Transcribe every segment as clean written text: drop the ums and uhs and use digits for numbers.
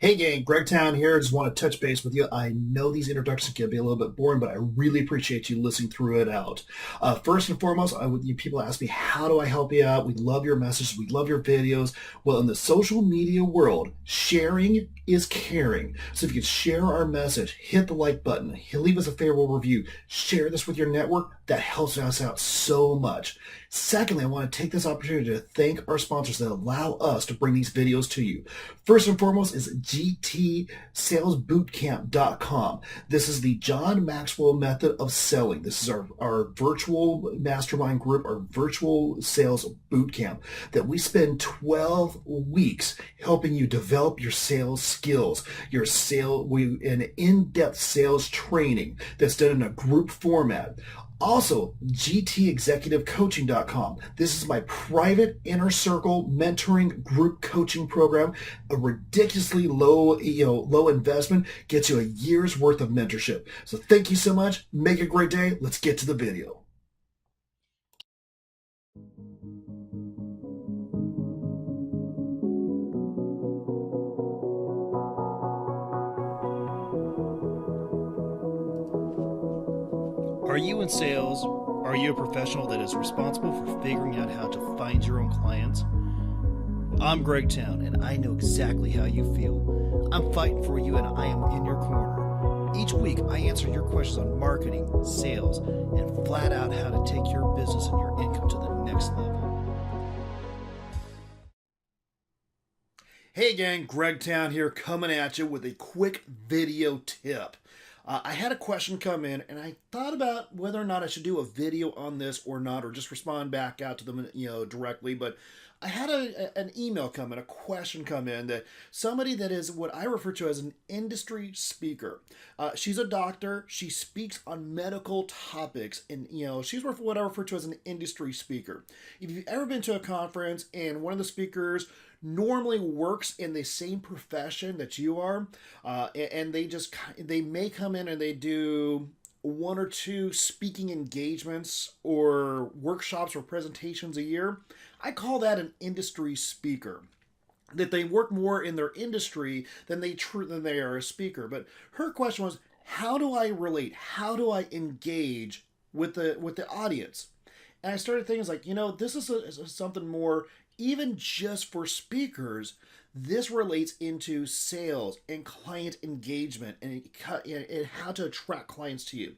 Hey gang, Greg Towne here. Just want to touch base with you. I know these introductions can be a little bit boring, but I really appreciate you listening through it out. First and foremost, people ask me, how do I help you out? We love your messages. We love your videos. Well, in the social media world, sharing is caring. So if you could share our message, hit the like button, leave us a favorable review, share this with your network, that helps us out so much. Secondly, I want to take this opportunity to thank our sponsors that allow us to bring these videos to you. First and foremost is gtsalesbootcamp.com. This is the John Maxwell method of selling. This is our virtual mastermind group, our virtual sales bootcamp that we spend 12 weeks helping you develop your sales skills, an in-depth sales training that's done in a group format. Also, gtexecutivecoaching.com. This is my private inner circle mentoring group coaching program. A ridiculously low investment gets you a year's worth of mentorship. So thank you so much. Make it a great day. Let's get to the video. Are you in sales? Are you a professional that is responsible for figuring out how to find your own clients? I'm Greg Towne, and I know exactly how you feel. I'm fighting for you, and I am in your corner. Each week, I answer your questions on marketing, sales, and flat out how to take your business and your income to the next level. Hey gang, Greg Towne here, coming at you with a quick video tip. I had a question come in, and I thought about whether or not I should do a video on this or not, or just respond back out to them, directly. But I had an email come in, a question come in, that somebody that is what I refer to as an industry speaker. She's a doctor. She speaks on medical topics, and she's what I refer to as an industry speaker. If you've ever been to a conference and one of the speakers normally works in the same profession that you are, and they may come in and they do one or two speaking engagements or workshops or presentations a year, I call that an industry speaker. That they work more in their industry than they are a speaker. But her question was, how do I relate? How do I engage with the audience? And I started thinking, this is something more, even just for speakers. This relates into sales and client engagement and how to attract clients to you.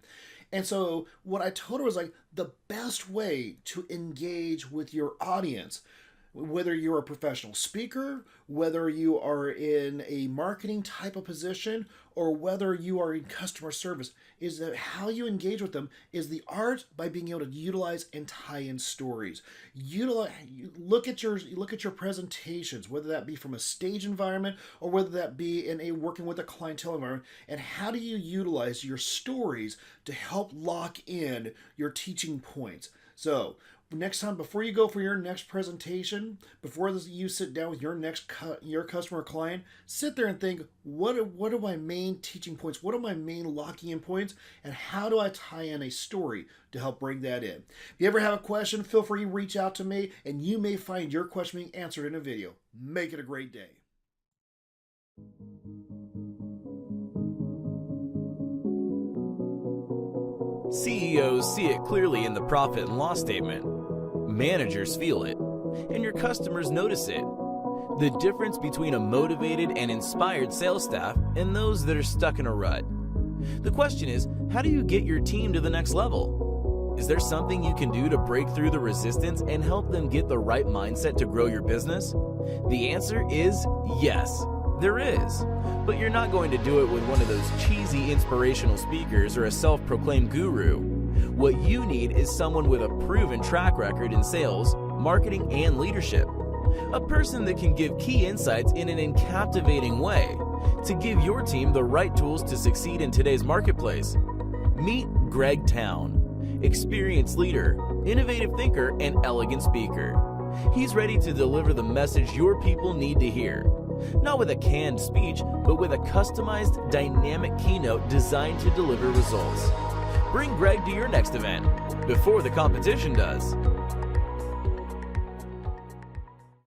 And so what I told her was the best way to engage with your audience, whether you're a professional speaker, whether you are in a marketing type of position, or whether you are in customer service, is that how you engage with them is the art by being able to utilize and tie in stories. Look at your presentations, whether that be from a stage environment or whether that be in a working with a clientele environment, and how do you utilize your stories to help lock in your teaching points. So next time, before you go for your next presentation, before you sit down with your customer or client, sit there and think, what are my main teaching points? What are my main locking in points? And how do I tie in a story to help bring that in? If you ever have a question, feel free to reach out to me, and you may find your question being answered in a video. Make it a great day. CEOs see it clearly in the profit and loss statement. Managers feel it, and your customers notice it. The difference between a motivated and inspired sales staff and those that are stuck in a rut. The question is, how do you get your team to the next level? Is there something you can do to break through the resistance and help them get the right mindset to grow your business? The answer is yes, there is. But you're not going to do it with one of those cheesy inspirational speakers or a self-proclaimed guru. What you need is someone with a proven track record in sales, marketing, and leadership. A person that can give key insights in an captivating way to give your team the right tools to succeed in today's marketplace. Meet Greg Towne, experienced leader, innovative thinker, and elegant speaker. He's ready to deliver the message your people need to hear. Not with a canned speech, but with a customized, dynamic keynote designed to deliver results. Bring Greg to your next event before the competition does.